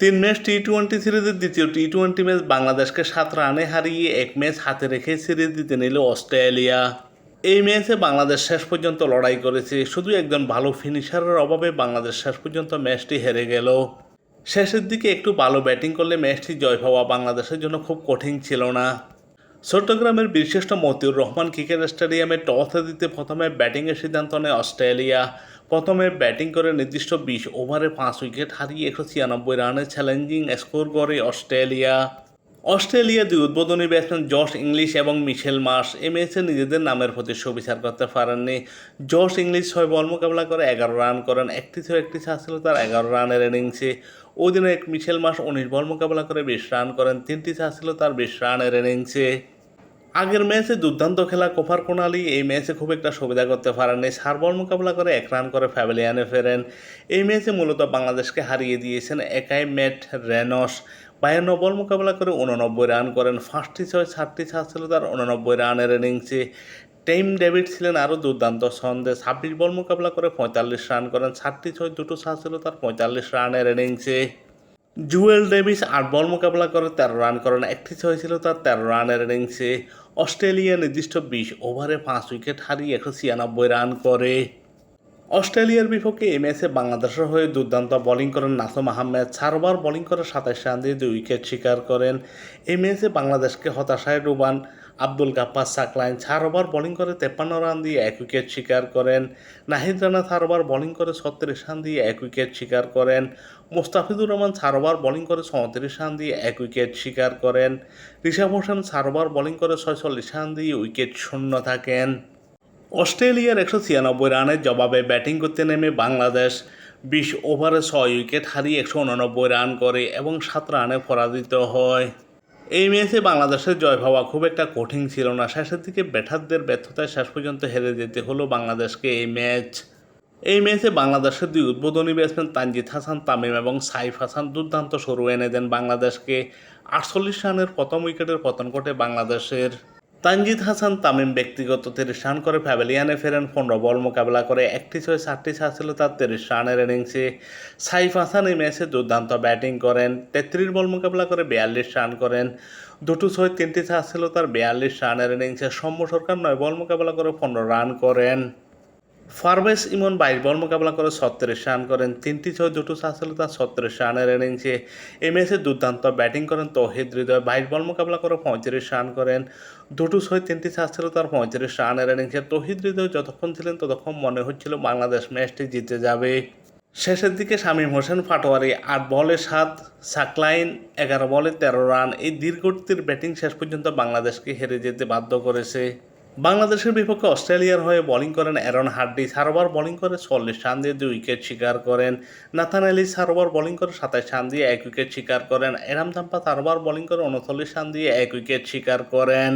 3 match টি-20 সিরিজের দ্বিতীয় টি-20 match বাংলাদেশকে 7 রানে হারিয়ে 1 ম্যাচ হাতে রেখে সিরিজ জিতে নিল অস্ট্রেলিয়া। এই ম্যাচে বাংলাদেশ শেষ পর্যন্ত লড়াই করেছে, শুধু একজন ভালো ফিনিশারের অভাবে বাংলাদেশ শেষ পর্যন্ত ম্যাচটি হেরে গেল। শেষের দিকে একটু ভালো ব্যাটিং করলে ম্যাচটি জয় পাওয়া বাংলাদেশের জন্য খুব কঠিন ছিল না। চট্টগ্রামের বীরশ্রেষ্ঠ মতিউর রহমান ক্রিকেট স্টেডিয়ামে টসে জিতে প্রথমে ব্যাটিংয়ের সিদ্ধান্ত নেয় অস্ট্রেলিয়া। প্রথমে ব্যাটিং করে নির্দিষ্ট 20 ওভারে 5 উইকেট হারিয়ে 196 রানে চ্যালেঞ্জিং স্কোর করে অস্ট্রেলিয়া। দুই উদ্বোধনী ব্যাটসম্যান জশ ইংলিশ এবং মিশেল মার্শ এই ম্যাচে নিজেদের নামের প্রতি সুবিচার করতে পারেননি। জশ ইংলিশ 6 বল মোকাবেলা করে 11 রান করেন, একটি ছিল তার 11 রানের ইনিংসে। অধিনায়ক মিশেল মার্শ 19 বল মোকাবেলা করে 20 রান করেন, 3টি ছিল তার 20 রানের ইনিংসে। আগের ম্যাচে দুর্দান্ত খেলা কোপার কোনালি এই ম্যাচে খুব একটা সুবিধা করতে পারেননি। 4 বল মোকাবেলা করে 1 রান করে প্যাভিলিয়নে ফেরেন। এই ম্যাচে মূলত বাংলাদেশকে হারিয়ে দিয়েছেন একাই ম্যাট রেনস। 52 বল মোকাবেলা করে 89 রান করেন, 5টি 4টি ছিল তার 89 রানের ইনিংসে। টিম ডেভিড ছিলেন আরও দুর্দান্ত ছন্দে, 26 বল মোকাবেলা করে 45 রান করেন, 4টি 2টো ছিল তার 45 রানের ইনিংসে। জুয়েল ডেভিস 8 বল মোকাবেলা করে 13 রান করেন, একটি ছিল তার 13 রানের ইনিংসে। অস্ট্রেলিয়া নির্দিষ্ট 20 ওভারে 5 উইকেট হারিয়ে 196 রান করে। অস্ট্রেলিয়ার বিপক্ষে এই ম্যাচে বাংলাদেশের হয়ে দুর্দান্ত বোলিং করেন নাসুম আহমেদ। 4 ওভার বোলিং করে 27 রান দিয়ে 2 উইকেট শিকার করেন। এই ম্যাচে বাংলাদেশকে হতাশায় ডুবান আব্দুল গাফফার সাকলাইন। 4 ওভার বোলিং করে 53 রান দিয়ে 1 উইকেট শিকার করেন। নাহিদ রানা 4 ওভার বোলিং করে 36 রান দিয়ে 1 উইকেট শিকার করেন। মুস্তাফিজুর রহমান 4 ওভার বোলিং করে 34 রান দিয়ে 1 উইকেট শিকার করেন। রিশাদ হোসেন 4 ওভার বোলিং করে 46 রান দিয়ে উইকেট শূন্য থাকেন। অস্ট্রেলিয়ার 196 রানের জবাবে ব্যাটিং করতে নেমে বাংলাদেশ 20 ওভারে 6 উইকেট হারিয়ে 189 রান করে এবং 7 রানে পরাজিত হয়। এই ম্যাচে বাংলাদেশের জয় পাওয়া খুব একটা কঠিন ছিল না। শেষের দিকে ব্যাটারদের ব্যর্থতায় শেষ পর্যন্ত হেরে যেতে হলো বাংলাদেশকে এই ম্যাচে বাংলাদেশের 2 উদ্বোধনী ব্যাটসম্যান তানজিদ হাসান তামিম এবং সাইফ হাসান দুর্দান্ত শুরু এনে দেন বাংলাদেশকে। 48 রানের প্রথম উইকেটের পতন ঘটে বাংলাদেশের। তানজিদ হাসান তামিম ব্যক্তিগত 30 রান করে প্যাভিলিয়নে ফেরেন। 15 বল মোকাবেলা করে 1টি 4টি ছিল তার 30 রানের ইনিংসে। সাইফ হাসান এই ম্যাচে দুর্দান্ত ব্যাটিং করেন, 33 বল মোকাবেলা করে 42 রান করেন, 2টো 3টি ছিল তার 42 রানের ইনিংসে। সৌম্য সরকার 9 বল মোকাবেলা করে 15 রান করেন। পারভেজ ইমন 22 বল মোকাবেলা করে 36 রান করেন, 3টি 2টো ছিল তার 36 রানের ইনিংসে। এই ম্যাচে দুর্দান্ত ব্যাটিং করেন তৌহিদ হৃদয়। 22 বল মোকাবেলা করে 35 রান করেন, 2টো 3টি ছিল তার 35 রানের ইনিংসে। তৌহিদ হৃদয় যতক্ষণ ছিলেন ততক্ষণ মনে হচ্ছিল বাংলাদেশ ম্যাচটি জিতে যাবে। শেষের দিকে শামীম হোসেন পাটোয়ারি 8 বলে 7, সাকলাইন 11 বলে 13 রান এই দীর্ঘটির ব্যাটিং শেষ পর্যন্ত বাংলাদেশকে হেরে যেতে বাধ্য করেছে। বাংলাদেশের বিপক্ষে অস্ট্রেলিয়ার হয়ে বোলিং করেন অ্যারন হার্ডি। 4 ওভার বোলিং করে 40 রান দিয়ে 2 উইকেট শিকার করেন। নাথান এলিস 4 ওভার বোলিং করে 27 রান দিয়ে 1 উইকেট শিকার করেন। এরাম থাম্পা 4 ওভার বোলিং করে 39 রান দিয়ে 1 উইকেট শিকার করেন।